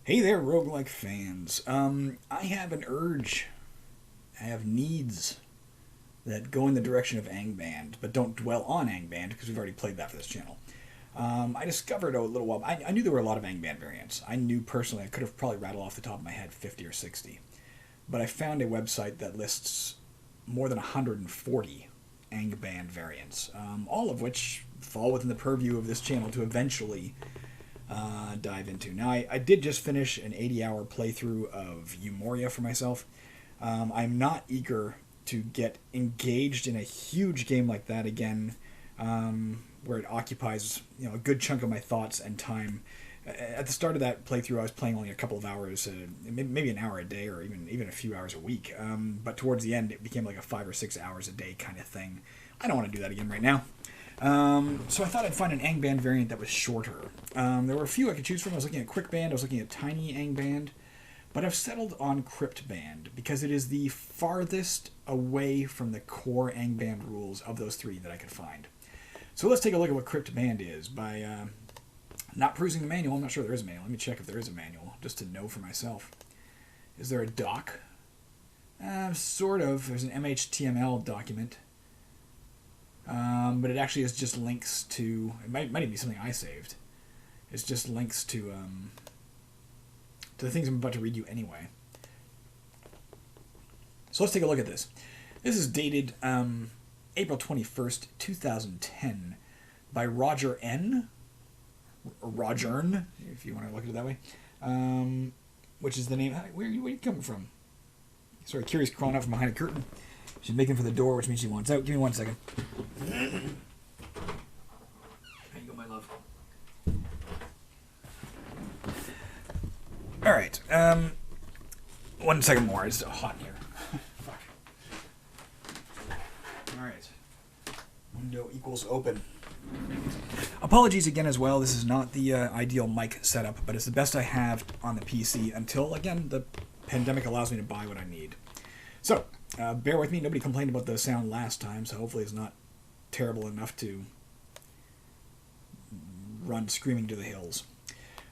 Hey there, roguelike fans. I have an urge, I have needs that go in the direction of Angband, but don't dwell on Angband because we've already played that for this channel. I discovered a little while. I knew there were a lot of Angband variants. I knew personally I could have probably rattled off the top of my head 50 or 60, but I found a website that lists more than 140 Angband variants, all of which fall within the purview of this channel to eventually dive into. Now, I did just finish an 80-hour playthrough of Umoria for myself. I'm not eager to get engaged in a huge game like that again, where it occupies a good chunk of my thoughts and time. At the start of that playthrough, I was playing only a couple of hours, maybe an hour a day, or even a few hours a week. But towards the end, it became like a 5 or 6 hours a day kind of thing. I don't want to do that again right now. So I thought I'd find an Angband variant that was shorter. There were a few I could choose from. I was looking at Quickband, I was looking at Tiny Angband, but I've settled on Cryptband because it is the farthest away from the core Angband rules of those three that I could find. So let's take a look at what Cryptband is by not perusing the manual. I'm not sure there is a manual. Let me check if there is a manual, just to know for myself. Is there a doc? Sort of. There's an MHTML document. But it actually is just links to... It might even be something I saved. It's just links to the things I'm about to read you anyway. So let's take a look at this. This is dated April 21st, 2010 by Roger N. Or Rogern, if you want to look at it that way. Which is the name... Where are you coming from? Sorry, Curious crawling out from behind a curtain. She's making for the door, which means she wants out. Give me 1 second. There you go, my love. All right. 1 second more. It's hot in here. Fuck. All right. Window equals open. Apologies again as well. This is not the ideal mic setup, but it's the best I have on the PC until, again, the pandemic allows me to buy what I need. So, bear with me. Nobody complained about the sound last time, so hopefully it's not terrible enough to run screaming to the hills.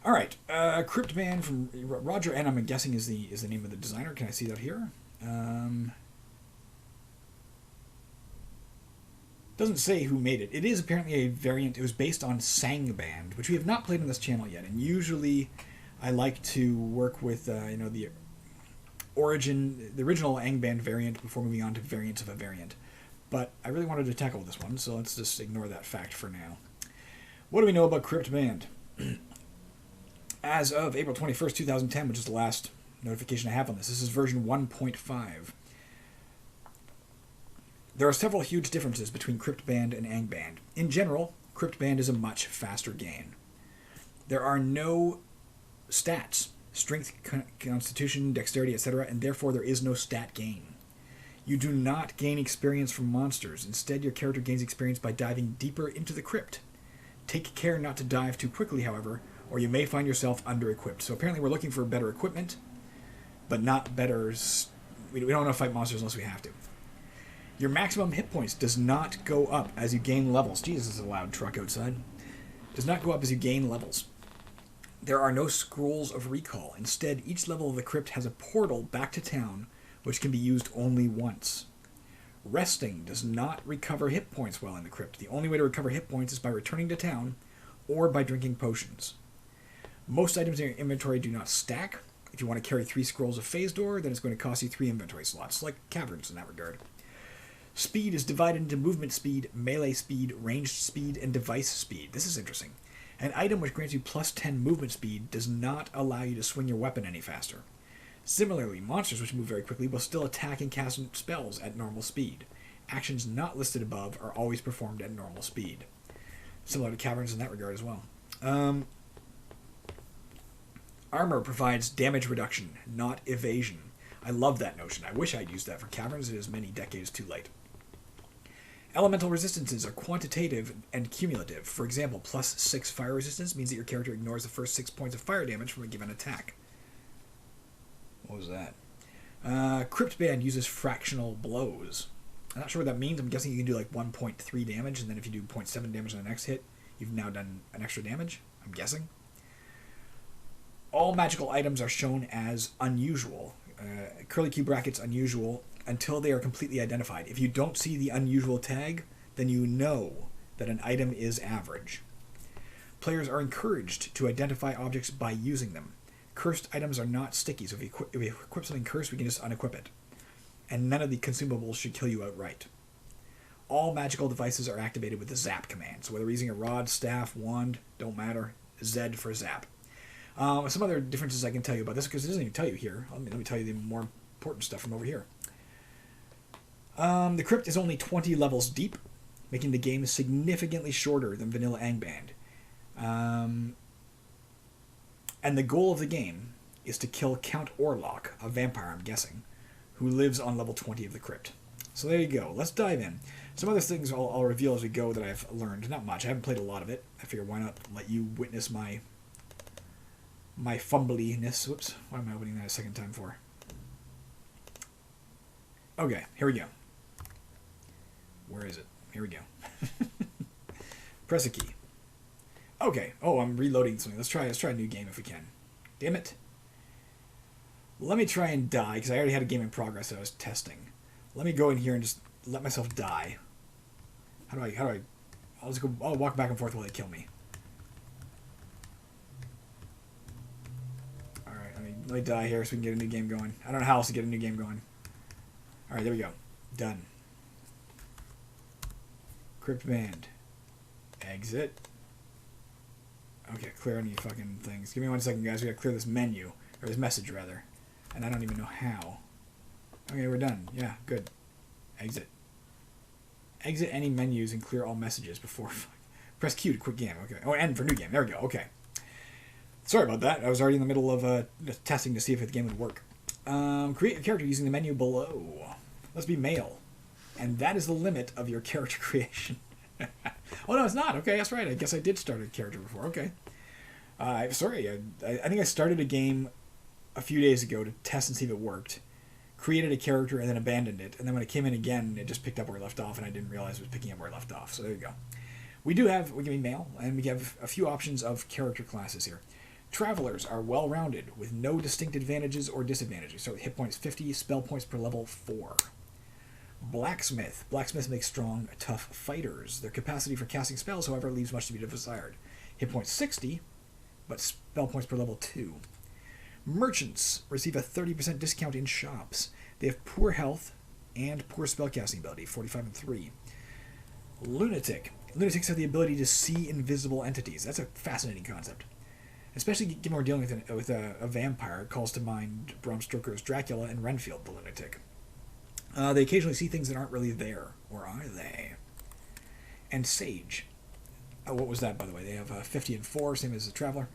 All right, Cryptband from Roger N. I'm guessing is the name of the designer. Can I see that here? Doesn't say who made it. It is apparently a variant. It was based on Angband, which we have not played on this channel yet. And usually, I like to work with the original Angband variant before moving on to variants of a variant. But I really wanted to tackle this one, so let's just ignore that fact for now. What do we know about Cryptband? As of April 21st, 2010, which is the last notification I have on this, this is version 1.5. There are several huge differences between Cryptband and Angband. In general, Cryptband is a much faster game. There are no stats, strength, constitution, dexterity, etc., and therefore there is no stat gain. You do not gain experience from monsters. Instead, your character gains experience by diving deeper into the crypt. Take care not to dive too quickly, however, or you may find yourself under-equipped. So apparently we're looking for better equipment, but not better... We don't want to fight monsters unless we have to. Your maximum hit points does not go up as you gain levels. Jesus, this is a loud truck outside. Does not go up as you gain levels. There are no scrolls of recall. Instead, each level of the crypt has a portal back to town, which can be used only once. Resting does not recover hit points while in the crypt. The only way to recover hit points is by returning to town or by drinking potions. Most items in your inventory do not stack. If you want to carry 3 scrolls of Phase Door, then it's going to cost you 3 inventory slots, like caverns in that regard. Speed is divided into movement speed, melee speed, ranged speed, and device speed. This is interesting. An item which grants you plus 10 movement speed does not allow you to swing your weapon any faster. Similarly, monsters which move very quickly will still attack and cast spells at normal speed. Actions not listed above are always performed at normal speed. Similar to caverns in that regard as well. Armor provides damage reduction, not evasion. I love that notion. I wish I'd used that for caverns. It is many decades too late. Elemental resistances are quantitative and cumulative. For example, plus 6 fire resistance means that your character ignores the first 6 points of fire damage from a given attack. What was that? Cryptband uses fractional blows. I'm not sure what that means. I'm guessing you can do like 1.3 damage, and then if you do 0.7 damage on the next hit, you've now done an extra damage. I'm guessing. all magical items are shown as unusual. Curly Q brackets unusual until they are completely identified. If you don't see the unusual tag, then you know that an item is average. Players are encouraged to identify objects by using them. Cursed items are not sticky, so if we equip something cursed, we can just unequip it. And none of the consumables should kill you outright. All magical devices are activated with the zap command. So whether we're using a rod, staff, wand, don't matter. Z for zap. Some other differences I can tell you about this, because it doesn't even tell you here. Let me tell you the more important stuff from over here. The crypt is only 20 levels deep, making the game significantly shorter than vanilla Angband. And the goal of the game is to kill Count Orlok, a vampire I'm guessing, who lives on level 20 of the crypt. So there you go. Let's dive in. Some other things I'll reveal as we go that I've learned. Not much. I haven't played a lot of it. I figure why not let you witness my fumbliness. Whoops. Why am I opening that a second time for? Okay, here we go. Where is it? Here we go. Press a key. Okay. Oh, I'm reloading something. Let's try a new game if we can. Damn it. Let me try and die, because I already had a game in progress that I was testing. Let me go in here and just let myself die. How do I... I'll walk back and forth while they kill me. Alright, let me die here so we can get a new game going. I don't know how else to get a new game going. Alright, there we go. Done. Cryptband. Exit. Okay, clear any fucking things. Give me 1 second, guys. We gotta clear this menu. Or this message, rather. And I don't even know how. Okay, we're done. Yeah, good. Exit. Exit any menus and clear all messages before... Press Q to quit game. Okay. Oh, N for new game. There we go. Okay. Sorry about that. I was already in the middle of testing to see if the game would work. Create your character using the menu below. Let's be male. And that is the limit of your character creation. Oh, no, it's not. Okay, that's right. I guess I did start a character before. Okay. Sorry. I think I started a game a few days ago to test and see if it worked. Created a character and then abandoned it. And then when it came in again, it just picked up where it left off, and I didn't realize it was picking up where it left off. So there you go. We can be male, and we have a few options of character classes here. Travelers are well-rounded, with no distinct advantages or disadvantages. So hit points 50, spell points per level 4. Blacksmith. Blacksmiths make strong, tough fighters. Their capacity for casting spells, however, leaves much to be desired. Hit points 60, but spell points per level 2. Merchants receive a 30% discount in shops. They have poor health and poor spellcasting ability, 45 and 3. Lunatic. Lunatics have the ability to see invisible entities. That's a fascinating concept. Especially given we're dealing with a vampire. It calls to mind Bram Stoker's Dracula and Renfield the Lunatic. They occasionally see things that aren't really there. Or are they? And Sage. What was that, by the way? They have 50 and 4, same as the Traveler.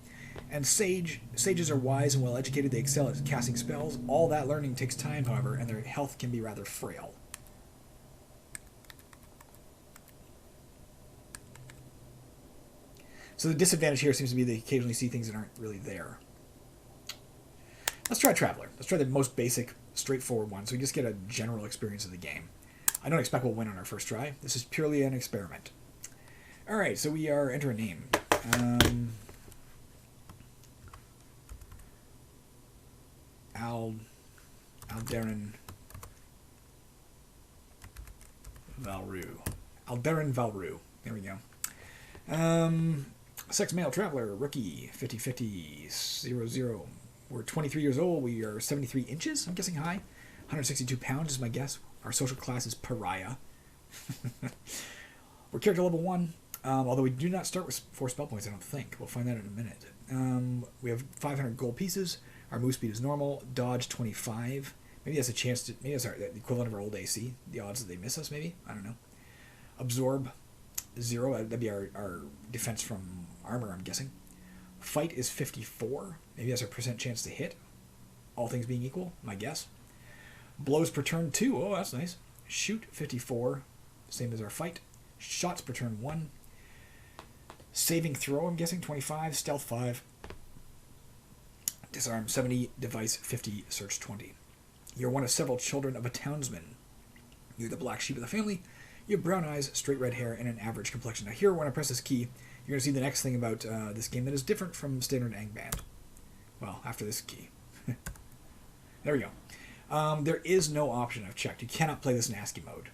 And sages are wise and well-educated. They excel at casting spells. All that learning takes time, however, and their health can be rather frail. So the disadvantage here seems to be they occasionally see things that aren't really there. Let's try Traveler. Let's try the most basic, straightforward one, so we just get a general experience of the game. I don't expect we'll win on our first try. This is purely an experiment. Alright, so we are enter a name. Alderan Valru. Alderan Valru. There we go. Sex male traveler, rookie, 50-50-00. We're 23 years old. We are 73 inches, I'm guessing high. 162 pounds is my guess. Our social class is pariah. We're character level 1. Although we do not start with 4 spell points, I don't think. We'll find that in a minute. We have 500 gold pieces. Our move speed is normal. Dodge 25. Maybe that's a chance to... Maybe that's the equivalent of our old AC. The odds that they miss us, maybe? I don't know. Absorb 0. That'd be our defense from armor, I'm guessing. Fight is 54. Maybe that's a percent chance to hit. All things being equal, my guess. Blows per turn 2. Oh, that's nice. Shoot 54. Same as our fight. Shots per turn 1. Saving throw, I'm guessing, 25. Stealth 5. Disarm 70. Device 50. Search 20. You're one of several children of a townsman. You're the black sheep of the family. You have brown eyes, straight red hair, and an average complexion. Now here, when I press this key, you're going to see the next thing about this game that is different from standard Angband. Well, after this key. There we go. There is no option, I've checked. You cannot play this in ASCII mode.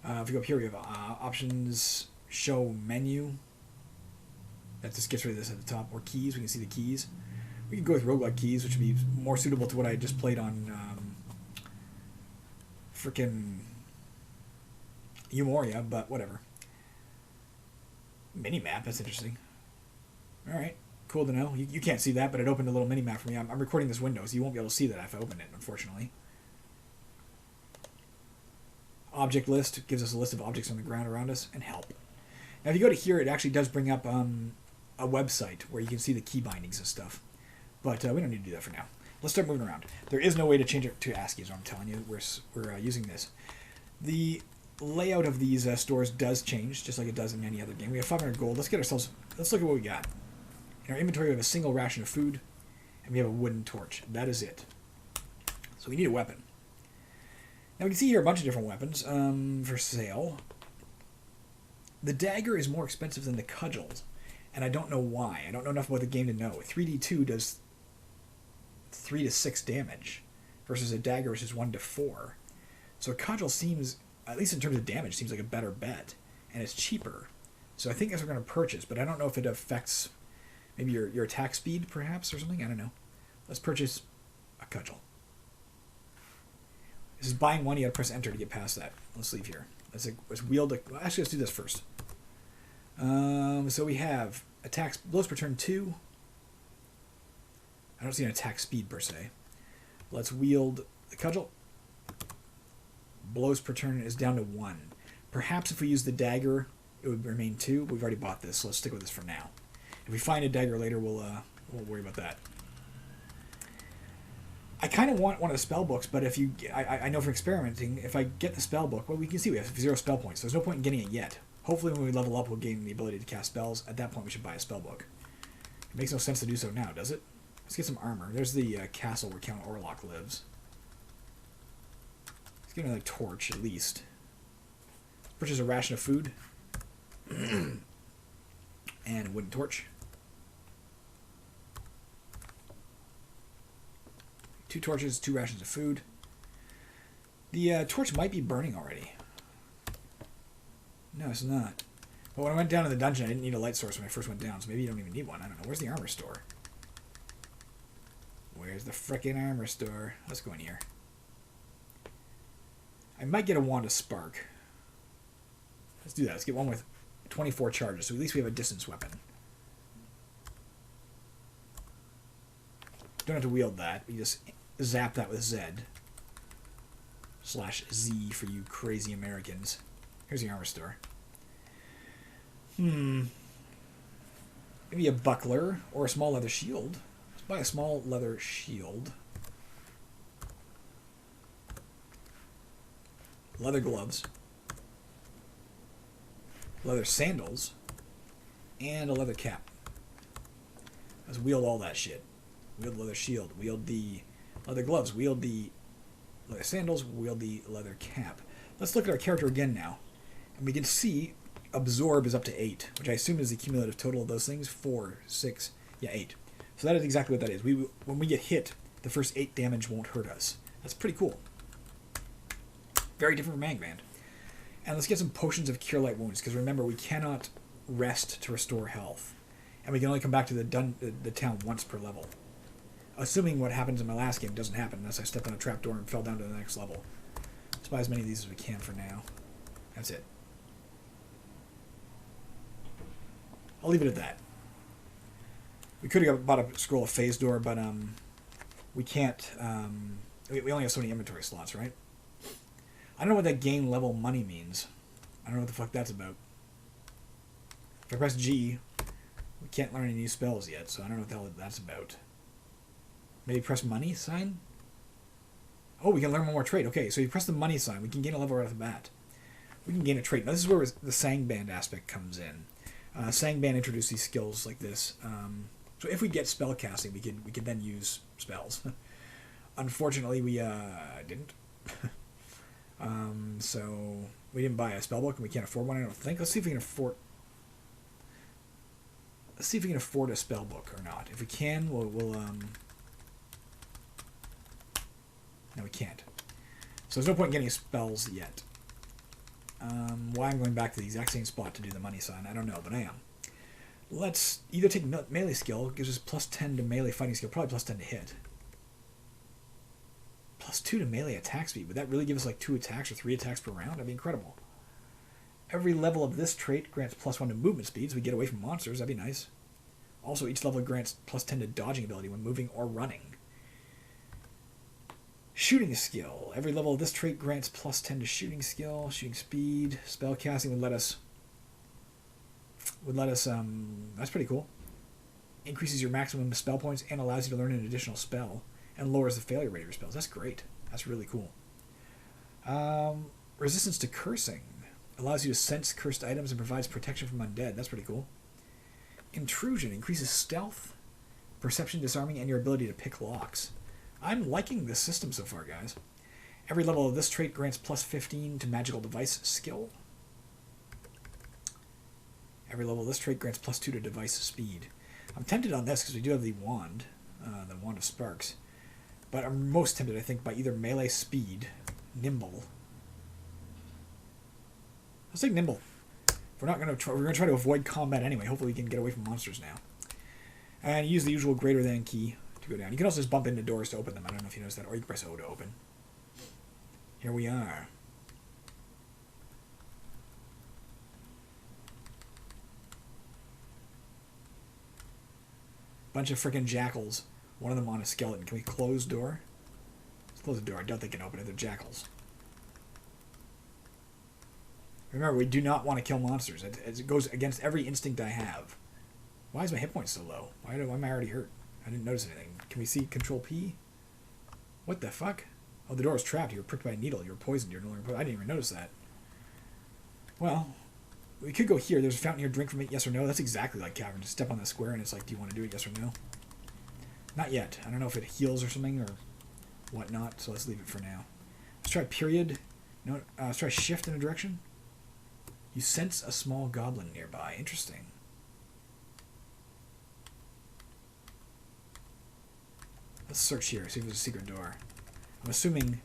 If you go up here, we have options, show menu. That just gets rid of this at the top. Or keys, we can see the keys. We can go with roguelike keys, which would be more suitable to what I just played on frickin' Umoria, but whatever. Minimap, that's interesting. Alright, cool to know. You can't see that, but it opened a little minimap for me. I'm recording this window, so you won't be able to see that if I open it, unfortunately. Object list gives us a list of objects on the ground around us, and help. Now, if you go to here, it actually does bring up a website where you can see the key bindings and stuff. But we don't need to do that for now. Let's start moving around. There is no way to change it to ASCII, is what I'm telling you. We're using this. The layout of these stores does change, just like it does in any other game. We have 500 gold. Let's look at what we got. In our inventory, we have a single ration of food, and we have a wooden torch. That is it. So we need a weapon. Now we can see here a bunch of different weapons for sale. The dagger is more expensive than the cudgels, and I don't know why. I don't know enough about the game to know. 3d2 does 3 to 6 damage, versus a dagger which is 1 to 4. So a cudgel seems, at least in terms of damage, seems like a better bet, and it's cheaper. So I think that's what we're going to purchase, but I don't know if it affects maybe your attack speed, perhaps, or something. I don't know. Let's purchase a cudgel. This is buying one. You got to press enter to get past that. Let's leave here. Let's wield. Actually, let's do this first. So we have attacks, blows per turn 2. I don't see an attack speed per se. Let's wield the cudgel. Blows per turn is down to 1. Perhaps if we use the dagger, it would remain 2. We've already bought this, so let's stick with this for now. If we find a dagger later, we'll worry about that. I kind of want one of the spell books, but if I know from experimenting, if I get the spell book, well, we can see we have 0 spell points. So there's no point in getting it yet. Hopefully when we level up, we'll gain the ability to cast spells. At that point, we should buy a spell book. It makes no sense to do so now, does it? Let's get some armor. There's the castle where Count Orlok lives. Let's get another torch, at least. Purchase a ration of food. And a wooden torch. 2 torches, 2 rations of food. The torch might be burning already. No, it's not. But when I went down to the dungeon, I didn't need a light source when I first went down, so maybe you don't even need one. I don't know. Where's the armor store? Where's the frickin' armor store? Let's go in here. I might get a wand of spark. Let's do that. Let's get one with 24 charges, so at least we have a distance weapon. Don't have to wield that. We just zap that with Z. /Z for you crazy Americans. Here's the armor store. Maybe a buckler or a small leather shield. Let's buy a small leather shield. Leather gloves. Leather sandals. And a leather cap. Let's wield all that shit. Wield the leather shield. Wield the leather gloves. Wield the leather sandals. Wield the leather cap. Let's look at our character again now. And we can see absorb is up to 8, which I assume is the cumulative total of those things. 4, 6, yeah, 8. So that is exactly what that is. When we get hit, the first 8 damage won't hurt us. That's pretty cool. Very different from Angband. And let's get some potions of cure light wounds, because remember, we cannot rest to restore health. And we can only come back to the town once per level. Assuming what happens in my last game doesn't happen unless I stepped on a trapdoor and fell down to the next level. Let's buy as many of these as we can for now. That's it. I'll leave it at that. We could have bought a scroll of phase door, but we can't. We only have so many inventory slots, right? I don't know what that gain level money means. I don't know what the fuck that's about. If I press G, we can't learn any new spells yet, so I don't know what the hell that's about. Maybe press money sign? Oh, we can learn one more trait. Okay, so you press the money sign. We can gain a level right off the bat. We can gain a trait. Now, this is where the Sangband aspect comes in. Sangband introduced these skills like this. So if we get spell casting, we could then use spells. Unfortunately, we didn't. So we didn't buy a spell book, and we can't afford one. I don't think. Let's see if we can afford. Let's see if we can afford a spell book or not. If we can, we'll No, we can't. So there's no point in getting spells yet. Why I'm going back to the exact same spot to do the money sign, I don't know, but I am. Let's either take melee skill, gives us plus 10 to melee fighting skill, probably plus 10 to hit. Plus 2 to melee attack speed. Would that really give us like 2 attacks or 3 attacks per round? That'd be incredible. Every level of this trait grants plus 1 to movement speed, so we get away from monsters. That'd be nice. Also, each level grants plus 10 to dodging ability when moving or running. Shooting skill. Every level of this trait grants plus 10 to shooting skill, shooting speed. Spell casting would let us, that's pretty cool. Increases your maximum spell points and allows you to learn an additional spell and lowers the failure rate of your spells. That's great. That's really cool. Resistance to cursing. Allows you to sense cursed items and provides protection from undead. That's pretty cool. Intrusion. Increases stealth, perception, disarming, and your ability to pick locks. I'm liking this system so far, guys. Every level of this trait grants plus 15 to magical device skill. Every level of this trait grants plus 2 to device speed. I'm tempted on this because we do have the wand of sparks. But I'm most tempted, I think, by either melee speed, nimble. Let's take nimble. We're going to try to avoid combat anyway. Hopefully we can get away from monsters now. And use the usual greater than key to go down. You can also just bump into doors to open them. I don't know if you noticed that. Or you can press O to open. Here we are. Bunch of freaking jackals. One of them on a skeleton. Can we close door? Let's close the door. I doubt they can open it. They're jackals. Remember, we do not want to kill monsters. It goes against every instinct I have. Why is my hit point so low? Why am I already hurt? I didn't notice anything. Can we see Control P? What the fuck? Oh, the door was trapped. You were pricked by a needle. You were poisoned. You're no longer poisoned. I didn't even notice that. Well, we could go here. There's a fountain here. Drink from it. Yes or no. That's exactly like Cavern. Just step on the square and it's like, do you want to do it? Yes or no? Not yet. I don't know if it heals or something or whatnot. So let's leave it for now. Let's try period. No. Let's try shift in a direction. You sense a small goblin nearby. Interesting. Let's search here, see if there's a secret door. I'm assuming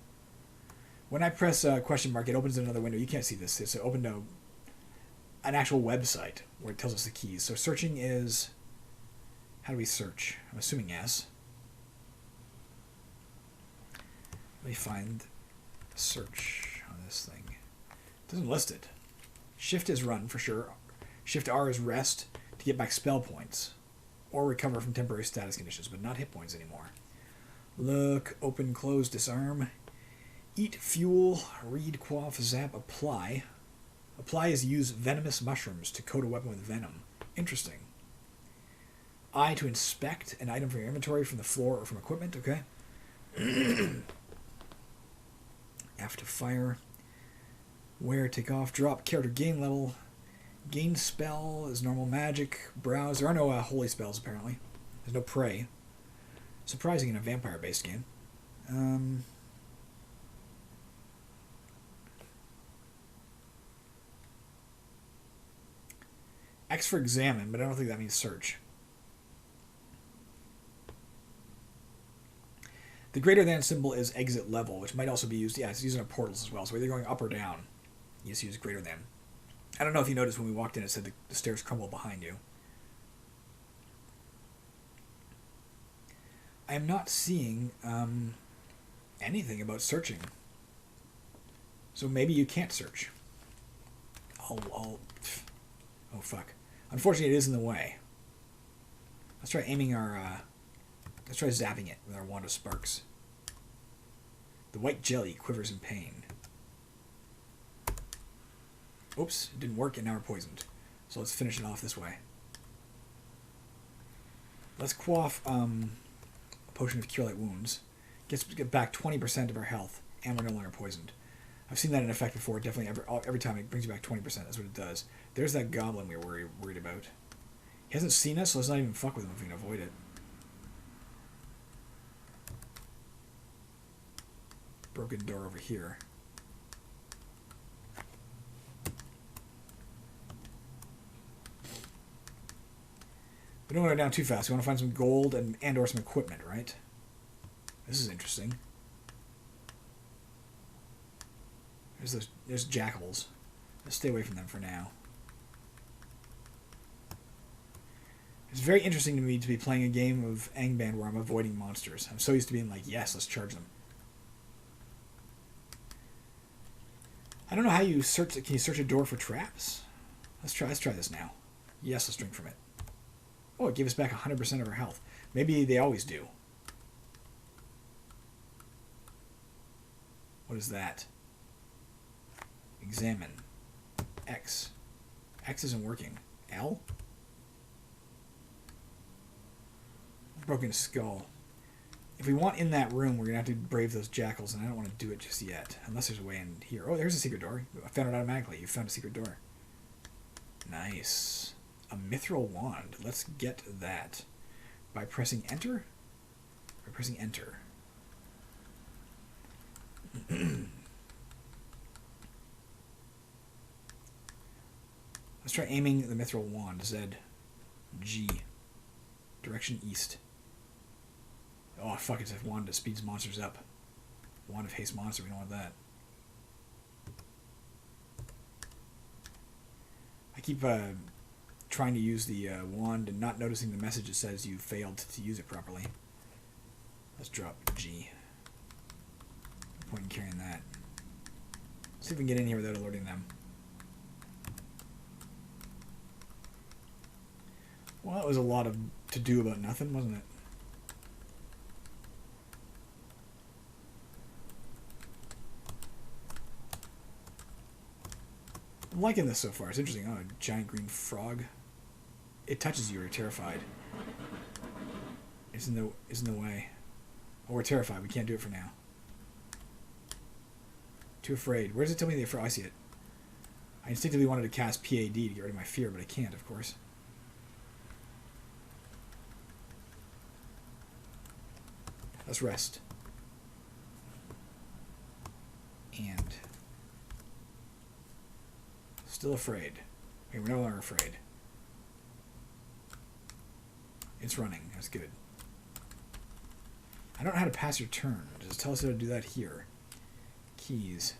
when I press question mark, it opens another window. You can't see this. It's opened to an actual website where it tells us the keys. So searching is... How do we search? I'm assuming yes. Let me find search on this thing. It doesn't list it. Shift is run, for sure. Shift R is rest to get back spell points. Or recover from temporary status conditions, but not hit points anymore. Look, open, close, disarm. Eat, fuel, read, quaff, zap, apply. Apply is use venomous mushrooms to coat a weapon with venom. Interesting. I to inspect an item from your inventory from the floor or from equipment, okay. F to fire. Where, take off, drop, character gain level. Gain spell is normal magic. Browse. There are no holy spells, apparently. There's no prey. Surprising in a vampire-based game. X for examine, but I don't think that means search. The greater than symbol is exit level, which might also be used, yeah, it's used in portals as well. So either going up or down, you just use greater than. I don't know if you noticed when we walked in, it said the stairs crumble behind you. I am not seeing anything about searching. So maybe you can't search. Oh, fuck. Unfortunately, it is in the way. Let's try aiming our... let's try zapping it with our wand of sparks. The white jelly quivers in pain. Oops, it didn't work and now we're poisoned. So let's finish it off this way. Let's quaff a potion of cure light wounds. Get back 20% of our health and we're no longer poisoned. I've seen that in effect before. Definitely every time it brings you back 20%. That's what it does. There's that goblin we were worried about. He hasn't seen us, so let's not even fuck with him if we can avoid it. Broken door over here. We don't want to go down too fast. We want to find some gold and or some equipment, right? This is interesting. There's jackals. Let's stay away from them for now. It's very interesting to me to be playing a game of Angband where I'm avoiding monsters. I'm so used to being like, yes, let's charge them. I don't know how you search. Can you search a door for traps? Let's try this now. Yes, let's drink from it. Oh, it gave us back 100% of our health. Maybe they always do. What is that? Examine. X. X isn't working. L? Broken skull. If we want in that room, we're going to have to brave those jackals, and I don't want to do it just yet. Unless there's a way in here. Oh, there's a secret door. I found it automatically. You found a secret door. Nice. A mithril wand. Let's get that. By pressing enter? By pressing enter. Let's try aiming the mithril wand. Z. G. Direction east. Oh, fuck, it's a wand that speeds monsters up. Wand of haste monster, we don't want that. I keep trying to use the wand and not noticing the message that says you failed to use it properly. Let's drop G. No point in carrying that. See if we can get in here without alerting them. Well, that was a lot of to do about nothing, wasn't it? I'm liking this so far. It's interesting. Oh, a giant green frog. It touches you, you're terrified. It's in the way. Oh, we're terrified. We can't do it for now. Too afraid. Where does it tell me the afraid? Oh, I see it. I instinctively wanted to cast PAD to get rid of my fear, but I can't, of course. Let's rest. And... still afraid. Okay, we're no longer afraid. It's running. That's good. I don't know how to pass your turn. Does it tell us how to do that here? Keys.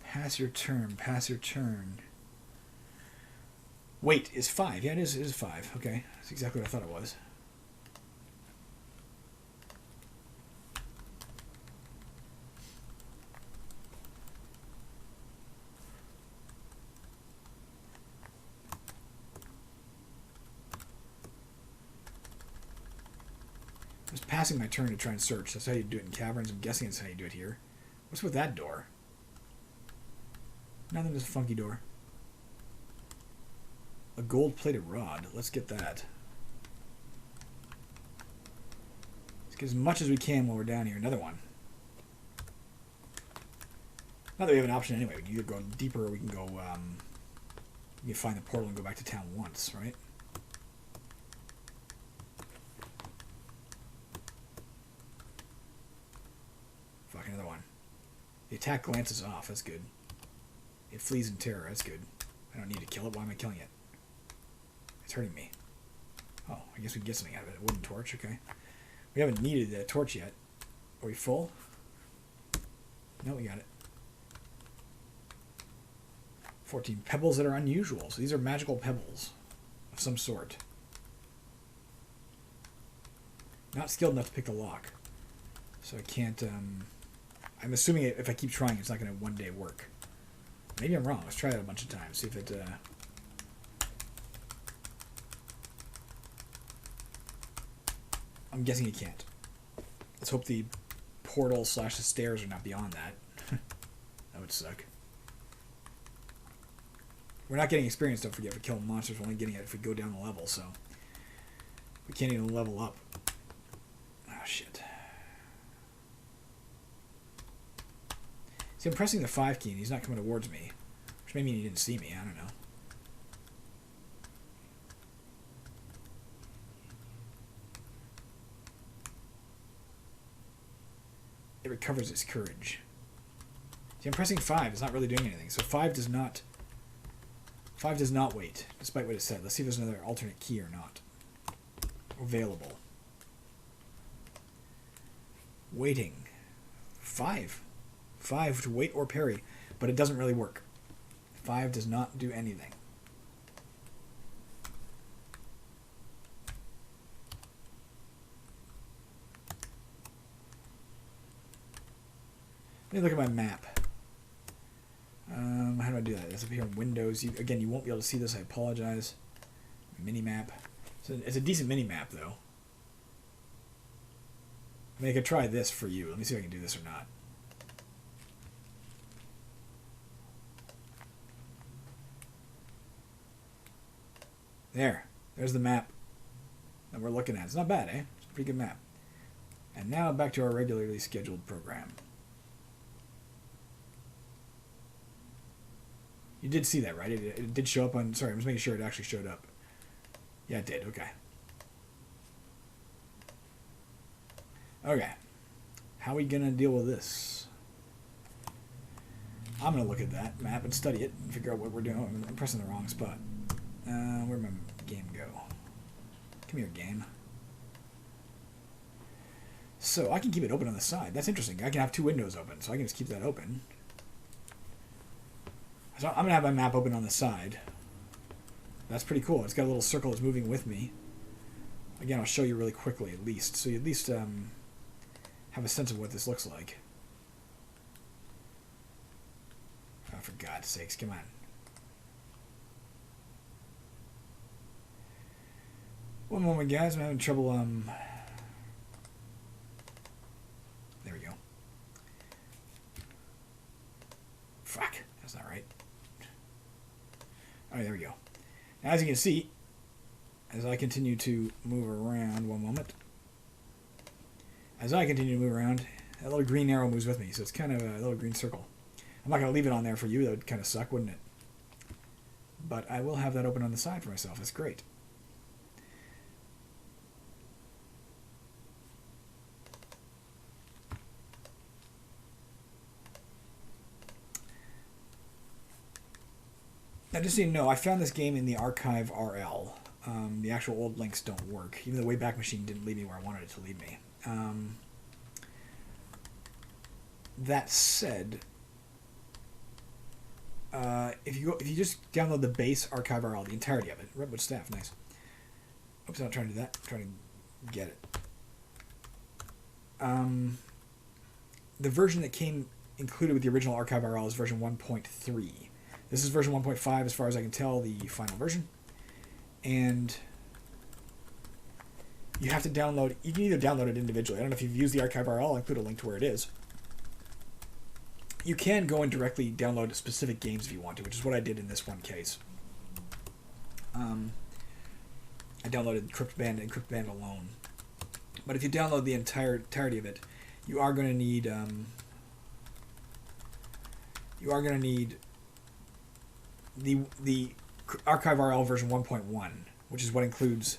Pass your turn. Pass your turn. Wait is 5. Yeah, it is 5. Okay. That's exactly what I thought it was. Passing my turn to try and search. That's how you do it in caverns. I'm guessing that's how you do it here. What's with that door? Nothing, just a funky door. A gold-plated rod. Let's get that. Let's get as much as we can while we're down here. Another one. Not that we have an option anyway. We can either go deeper or we can go... we can find the portal and go back to town once, right? Another one. The attack glances off. That's good. It flees in terror. That's good. I don't need to kill it. Why am I killing it? It's hurting me. Oh, I guess we can get something out of it. A wooden torch. Okay. We haven't needed a torch yet. Are we full? No, we got it. 14 pebbles that are unusual. So these are magical pebbles of some sort. Not skilled enough to pick the lock. So I can't... I'm assuming if I keep trying, it's not going to one day work. Maybe I'm wrong. Let's try it a bunch of times. See if it... I'm guessing it can't. Let's hope the portal / the stairs are not beyond that. That would suck. We're not getting experience, don't forget, for killing monsters. We're only getting it if we go down the level, so... we can't even level up. Oh, shit. See, I'm pressing the 5 key and he's not coming towards me. Which may mean he didn't see me. I don't know. It recovers its courage. See, I'm pressing 5. It's not really doing anything. So 5 does not... 5 does not wait, despite what it said. Let's see if there's another alternate key or not. Available. Waiting. 5. 5 to wait or parry, but it doesn't really work. 5 does not do anything. Let me look at my map. How do I do that? It's up here in Windows. Again, you won't be able to see this. I apologize. Mini-map. So it's a decent mini-map, though. I mean, I could try this for you. Let me see if I can do this or not. There's the map that we're looking at. It's not bad, eh? It's a pretty good map. And now back to our regularly scheduled program. You did see that, right? It did show up on... Sorry, I'm just making sure it actually showed up. Yeah, it did. Okay. Okay. How are we going to deal with this? I'm going to look at that map and study it and figure out what we're doing. I'm pressing the wrong spot. Where'd my game go? Come here, game. So I can keep it open on the side. That's interesting. I can have 2 windows open, so I can just keep that open. So I'm going to have my map open on the side. That's pretty cool. It's got a little circle that's moving with me. Again, I'll show you really quickly at least. So you at least have a sense of what this looks like. Oh, for God's sakes, come on. One moment, guys. I'm having trouble, There we go. Fuck. That's not right. Alright, there we go. Now, as you can see, as I continue to move around, one moment. As I continue to move around, that little green arrow moves with me, so it's kind of a little green circle. I'm not going to leave it on there for you. That would kind of suck, wouldn't it? But I will have that open on the side for myself. That's great. Now, just so you know, I found this game in the ArchiveRL. The actual old links don't work. Even the Wayback Machine didn't lead me where I wanted it to lead me. That said, if you just download the base ArchiveRL, the entirety of it, Redwood Staff, nice. Oops, I'm not trying to do that. I'm trying to get it. The version that came included with the original ArchiveRL is version 1.3. This is version 1.5 as far as I can tell, the final version. And you have to download, you can either download it individually. I don't know if you've used the ArchiveRL, I'll include a link to where it is. You can go and directly download specific games if you want to, which is what I did in this one case. I downloaded Cryptband and Cryptband alone. But if you download the entirety of it, you are going to need the ArchiveRL version 1.1, which is what includes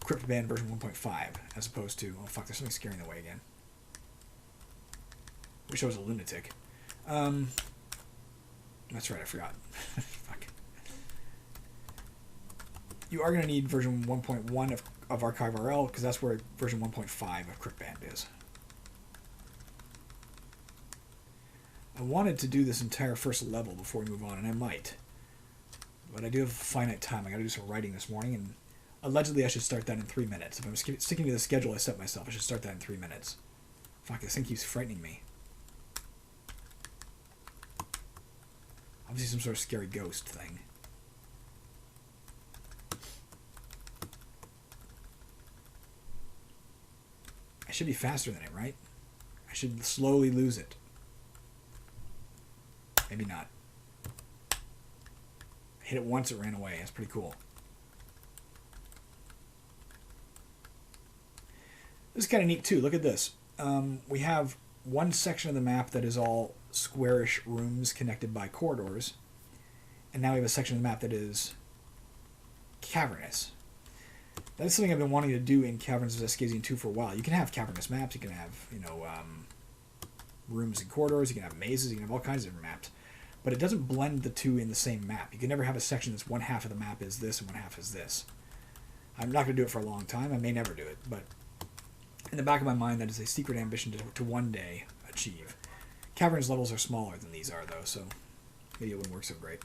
Cryptband version 1.5, as opposed to... Oh, fuck, there's something scaring the way again. Wish I was a lunatic. That's right, I forgot. Fuck. You are going to need version 1.1 of ArchiveRL, because that's where version 1.5 of Cryptband is. I wanted to do this entire first level before we move on, and I might. But I do have finite time. I got to do some writing this morning, and allegedly I should start that in 3 minutes. If I'm sticking to the schedule I set myself, I should start that in 3 minutes. Fuck, this thing keeps frightening me. Obviously some sort of scary ghost thing. I should be faster than it, right? I should slowly lose it. Maybe not. I hit it once, it ran away. That's pretty cool. This is kind of neat too. Look at this. We have one section of the map that is all squarish rooms connected by corridors. And now we have a section of the map that is cavernous. That is something I've been wanting to do in Caverns of Vespasian 2 for a while. You can have cavernous maps. You can have, rooms and corridors. You can have mazes. You can have all kinds of different maps. But it doesn't blend the two in the same map. You can never have a section that's one half of the map is this and one half is this. I'm not going to do it for a long time. I may never do it. But in the back of my mind, that is a secret ambition to one day achieve. Caverns levels are smaller than these are, though, so maybe it wouldn't work so great.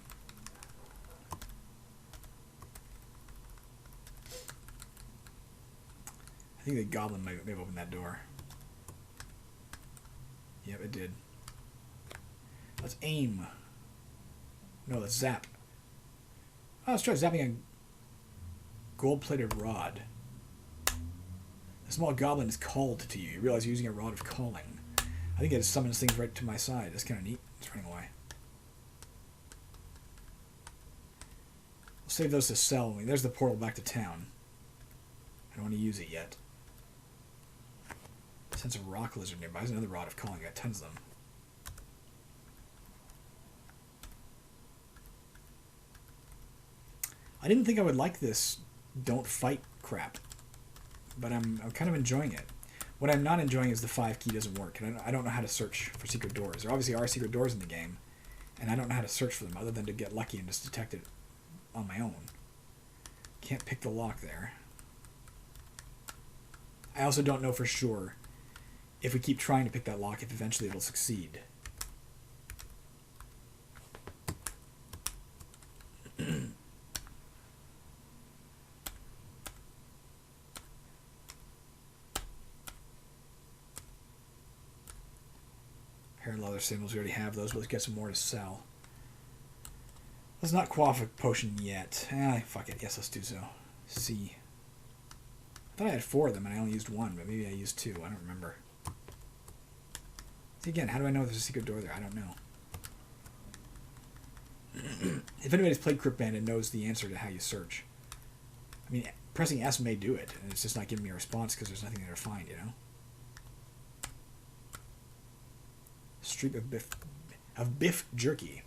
I think the goblin may have opened that door. Yep, it did. Let's aim. No, let's zap. Oh, let's try zapping a gold-plated rod. The small goblin is called to you. You realize you're using a rod of calling. I think it summons things right to my side. That's kind of neat. It's running away. We'll save those to sell. There's the portal back to town. I don't want to use it yet. Sense of rock lizard nearby. There's another rod of calling. I got tons of them. I didn't think I would like this don't fight crap, but I'm kind of enjoying it. What I'm not enjoying is the 5 key doesn't work, and I don't know how to search for secret doors. There obviously are secret doors in the game, and I don't know how to search for them other than to get lucky and just detect it on my own. Can't pick the lock there. I also don't know for sure if we keep trying to pick that lock, if eventually it'll succeed. Hair and leather symbols, we already have those, but let's get some more to sell. Let's not quaff a potion yet. Fuck it. Yes, let's do so. C. I thought I had 4 of them and I only used 1, but maybe I used 2. I don't remember. See, again, how do I know there's a secret door there? I don't know. If anybody's played Cryptband and knows the answer to how you search, I mean, pressing S may do it, and it's just not giving me a response because there's nothing there to find, you know? Streak of beef jerky.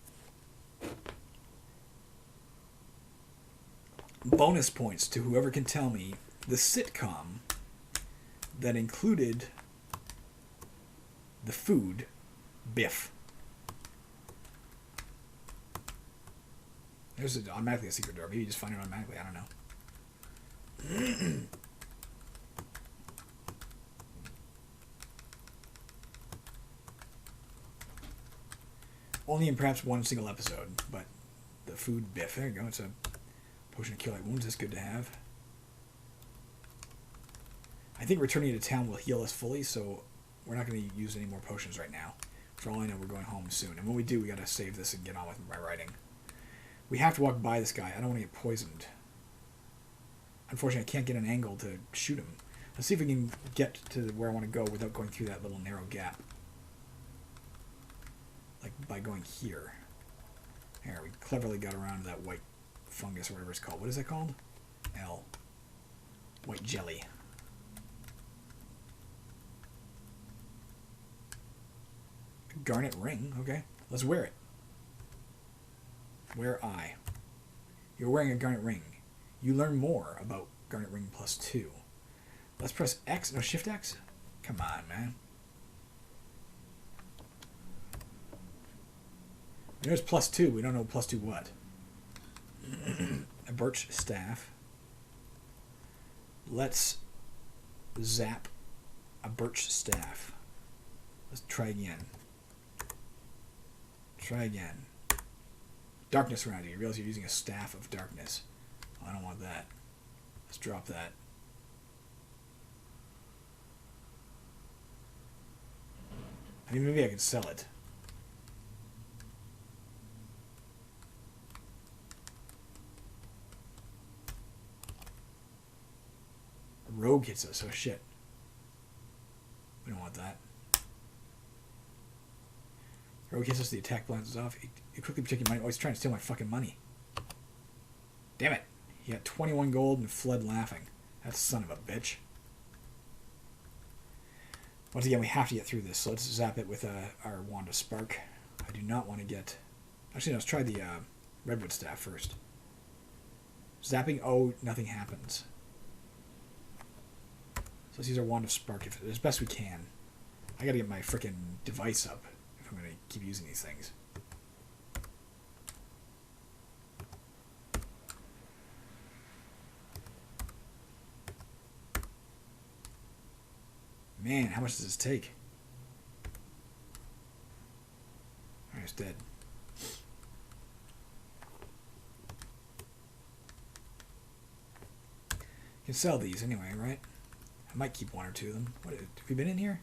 Bonus points to whoever can tell me the sitcom that included the food Biff. There's automatically a secret door. Maybe you just find it automatically. I don't know. Only in perhaps one single episode, but the food Biff. There you go. It's a potion to kill light wounds. That's good to have. I think returning to town will heal us fully, so we're not going to use any more potions right now. For all I know, we're going home soon. And when we do, we got to save this and get on with my writing. We have to walk by this guy. I don't want to get poisoned. Unfortunately, I can't get an angle to shoot him. Let's see if we can get to where I want to go without going through that little narrow gap. Like by going here. There, we cleverly got around that white fungus or whatever it's called. What is that called? L. White jelly. Garnet ring. Okay, let's wear it. Wear I. You're wearing a garnet ring. You learn more about garnet ring +2. Let's press X. No, Shift X? Come on, man. There's +2. We don't know +2 what. A birch staff. Let's zap a birch staff. Let's try again. Try again. Darkness around you. You realize you're using a staff of darkness. I don't want that. Let's drop that. I mean, maybe I could sell it. A rogue hits us, oh shit. We don't want that. Rogue hits us, the attack balances off. You quickly protect your money. Oh, he's trying to steal my fucking money. Damn it. He got 21 gold and fled laughing. That son of a bitch. Once again, we have to get through this, so let's zap it with our Wand of Spark. I do not want to get... Actually, no, let's try the Redwood Staff first. Zapping, oh, nothing happens. So let's use our Wand of Spark as best we can. I gotta get my frickin' device up if I'm gonna keep using these things. Man, how much does this take? There's dead. You can sell these anyway, right? I might keep one or two of them. What, have we been in here?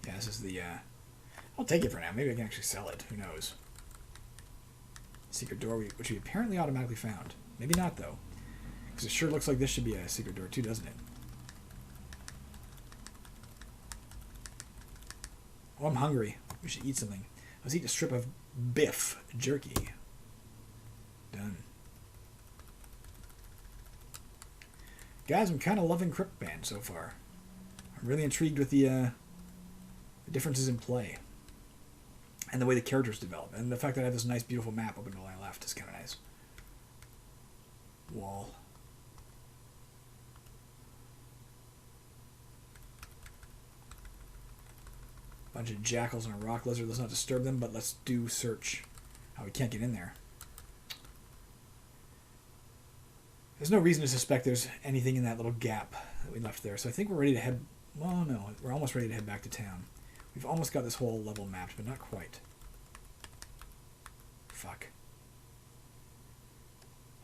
Yeah, this is the, I'll take it for now. Maybe I can actually sell it. Who knows? Secret door, which we apparently automatically found. Maybe not, though. Because it sure looks like this should be a secret door, too, doesn't it? Oh, I'm hungry. We should eat something. Let's eat a strip of beef jerky. Done. Guys, I'm kind of loving Cryptband so far. I'm really intrigued with the differences in play. And the way the characters develop. And the fact that I have this nice, beautiful map open to my left is kind of nice. Wall. Bunch of jackals and a rock lizard. Let's not disturb them, but let's do search. Oh, we can't get in there. There's no reason to suspect there's anything in that little gap that we left there. So I think we're ready to head... Well, no. We're almost ready to head back to town. We've almost got this whole level mapped, but not quite. Fuck.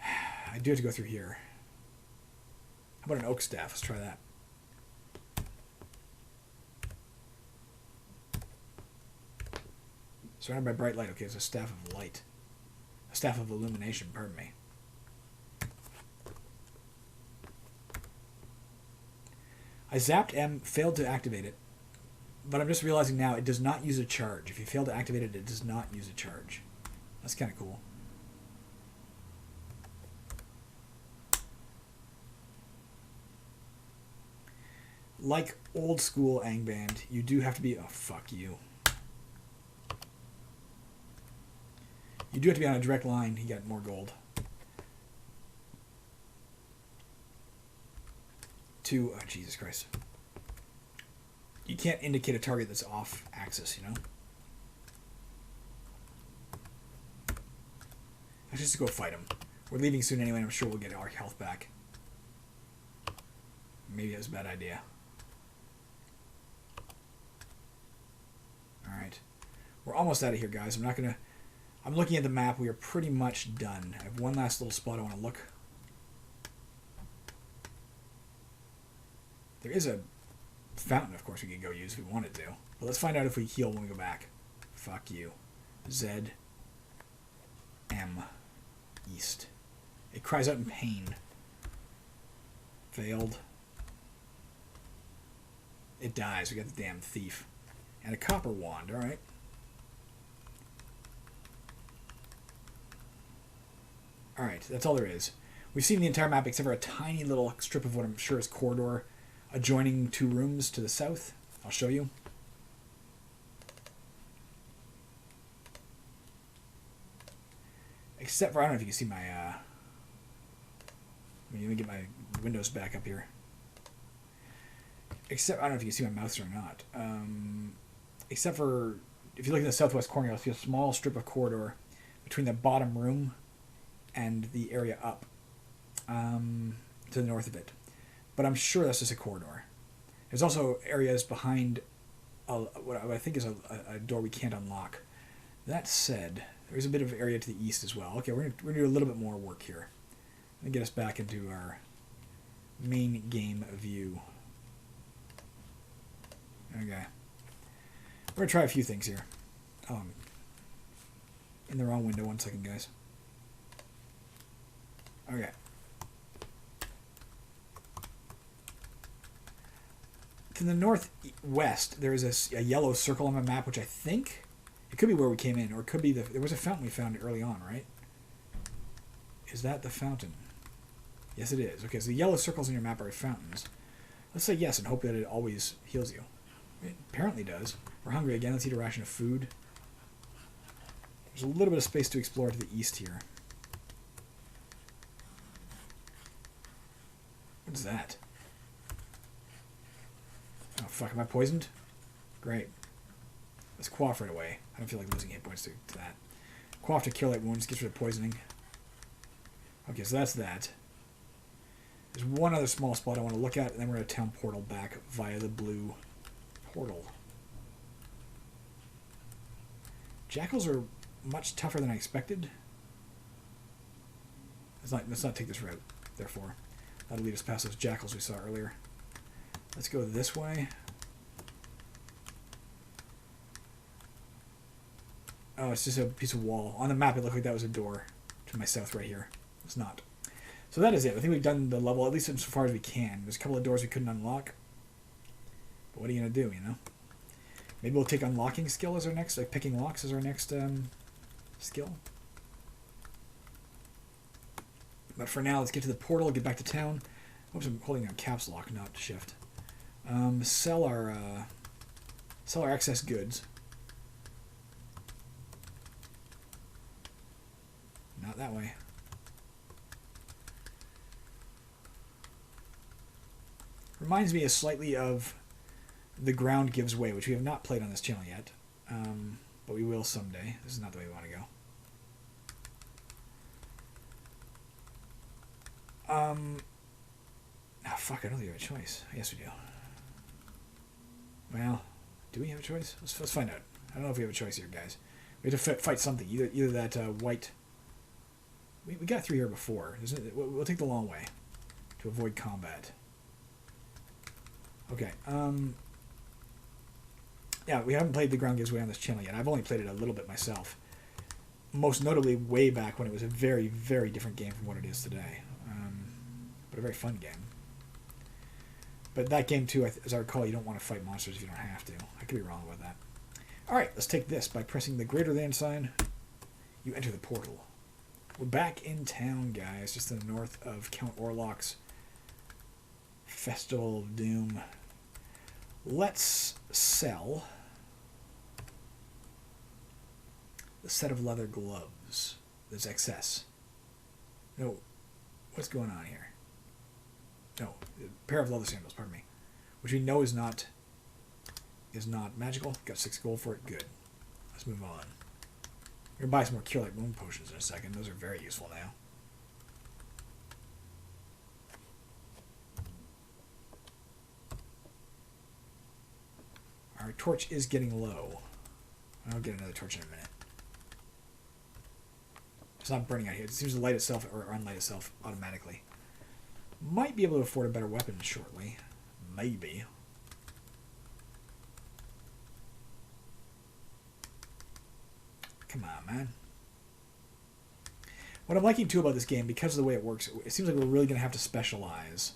I do have to go through here. How about an oak staff? Let's try that. Surrounded by bright light. Okay, it's a staff of light. A staff of illumination, pardon me. I zapped M, failed to activate it. But I'm just realizing now it does not use a charge. If you fail to activate it, it does not use a charge. That's kind of cool. Like old school Angband, you do have to be... Oh, fuck you. You do have to be on a direct line. He got more gold. To... Oh, Jesus Christ. You can't indicate a target that's off axis, you know? Let's just go fight him. We're leaving soon anyway, and I'm sure we'll get our health back. Maybe that was a bad idea. Alright. We're almost out of here, guys. I'm not gonna... I'm looking at the map. We are pretty much done. I have one last little spot I want to look. There is a fountain, of course, we could go use if we wanted to. But let's find out if we heal when we go back. Fuck you. Z. M. East. It cries out in pain. Failed. It dies. We got the damn thief. And a copper wand, alright. Alright, that's all there is. We've seen the entire map except for a tiny little strip of what I'm sure is corridor adjoining two rooms to the south. I'll show you. Except for, I don't know if you can see my, let me get my windows back up here. Except, I don't know if you can see my mouse or not. Except for, if you look in the southwest corner, you'll see a small strip of corridor between the bottom room and the area up to the north of it. But I'm sure that's just a corridor. There's also areas behind what I think is a door we can't unlock. That said, there's a bit of area to the east as well. Okay, we're gonna do a little bit more work here. Let me get us back into our main game view. Okay. We're going to try a few things here. In the wrong window. 1 second, guys. Okay. To the northwest, there is a yellow circle on my map, which I think... It could be where we came in, or it could be there was a fountain we found early on, right? Is that the fountain? Yes, it is. Okay, so the yellow circles on your map are fountains. Let's say yes and hope that it always heals you. It apparently does. We're hungry again. Let's eat a ration of food. There's a little bit of space to explore to the east here. What is that? Oh, fuck. Am I poisoned? Great. Let's quaff right away. I don't feel like losing hit points to that. Quaff to cure light wounds. Gets rid of poisoning. Okay, so that's that. There's one other small spot I want to look at, and then we're going to town portal back via the blue portal. Jackals are much tougher than I expected. Let's not take this route, therefore. That'll lead us past those jackals we saw earlier. Let's go this way. Oh, it's just a piece of wall. On the map, it looked like that was a door to my south right here. It's not. So that is it. I think we've done the level, at least as far as we can. There's a couple of doors we couldn't unlock. But what are you going to do, you know? Maybe we'll take unlocking skill as our next, like picking locks as our next skill. But for now, let's get to the portal, get back to town. Oops, I'm holding a caps lock, not shift. Sell our excess goods. Not that way. Reminds me slightly of The Ground Gives Way, which we have not played on this channel yet. But we will someday. This is not the way we want to go. Oh, fuck, I don't think we have a choice. Yes, we do. Well, do we have a choice? Let's find out. I don't know if we have a choice here, guys. We have to fight something. Either that white... We got through here before. We'll take the long way to avoid combat. Okay. Yeah, we haven't played The Ground Gives Way on this channel yet. I've only played it a little bit myself. Most notably way back when it was a very, very different game from what it is today. But a very fun game. But that game, too, as I recall, you don't want to fight monsters if you don't have to. I could be wrong about that. Alright, let's take this. By pressing the greater than sign, you enter the portal. We're back in town, guys, just to the north of Count Orlok's Festival of Doom. Let's sell the set of leather gloves. There's excess. No, what's going on here? No, a pair of leather sandals, pardon me. Which we know is not magical. Got 6 gold for it. Good. Let's move on. We're going to buy some more Cure Light Wound Potions in a second. Those are very useful now. Our torch is getting low. I'll get another torch in a minute. It's not burning out here. It seems to light itself or unlight itself automatically. Might be able to afford a better weapon shortly. Maybe. Come on, man. What I'm liking too about this game, because of the way it works, it seems like we're really going to have to specialize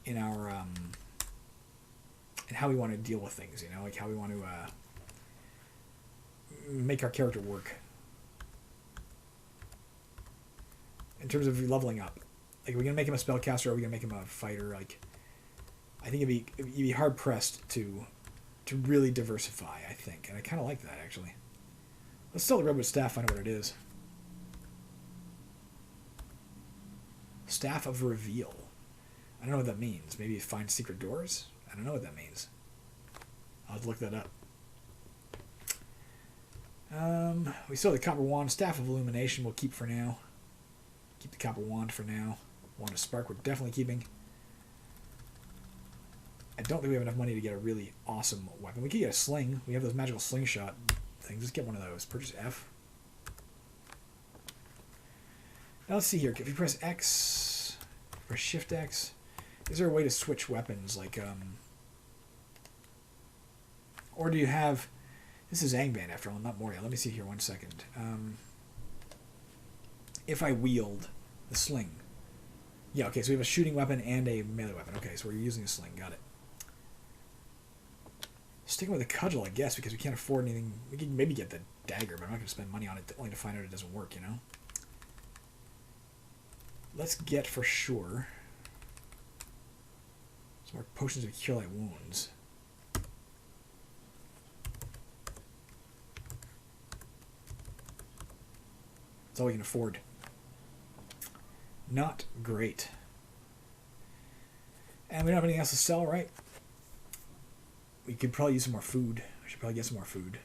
in our in how we want to deal with things, you know, like how we want to make our character work in terms of leveling up. Like, are we gonna make him a spellcaster, or are we gonna make him a fighter? Like, I think it'd be hard pressed to really diversify, I think, and I kind of like that actually. Let's sell the Redwood Staff, find out what it is. Staff of Reveal. I don't know what that means. Maybe find secret doors? I don't know what that means. I'll have to look that up. We still have the Copper Wand. Staff of Illumination we'll keep for now. Keep the Copper Wand for now. Wand of Spark we're definitely keeping. I don't think we have enough money to get a really awesome weapon. We could get a sling. We have those magical slingshot things. Let's get one of those. Purchase F. Now let's see here. If you press X, press Shift X, is there a way to switch weapons? Like, or do you have... This is Angband after all, not Moria. Let me see here 1 second. If I wield the sling. Yeah, okay, so we have a shooting weapon and a melee weapon. Okay, so we're using a sling. Got it. Sticking with the cudgel, I guess, because we can't afford anything. We can maybe get the dagger, but I'm not going to spend money on it only to find out it doesn't work, you know? Let's get, for sure, some more potions of Cure Light Wounds. That's all we can afford. Not great. And we don't have anything else to sell, right? We could probably use some more food. I should probably get some more food.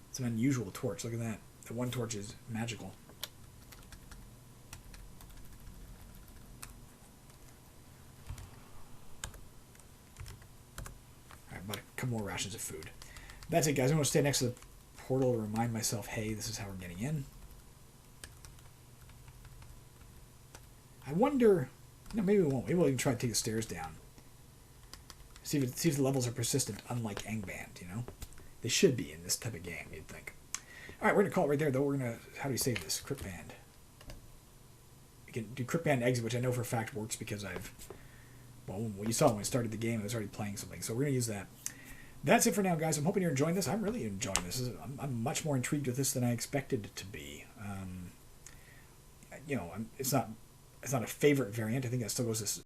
It's an unusual torch. Look at that. The one torch is magical. Alright, about a couple more rations of food. That's it, guys. I'm going to stay next to the portal to remind myself, hey, this is how we're getting in. I wonder, maybe we won't. Maybe we'll even try to take the stairs down. See if the levels are persistent, unlike Angband, They should be in this type of game, you'd think. All right, we're going to call it right there, though. We're going to, how do we save this? Cryptband. We can do Cryptband exit, which I know for a fact works because well, you saw when I started the game, I was already playing something. So we're going to use that. That's it for now, guys. I'm hoping you're enjoying this. I'm really enjoying this. I'm much more intrigued with this than I expected it to be. It's not a favorite variant. I think that still goes this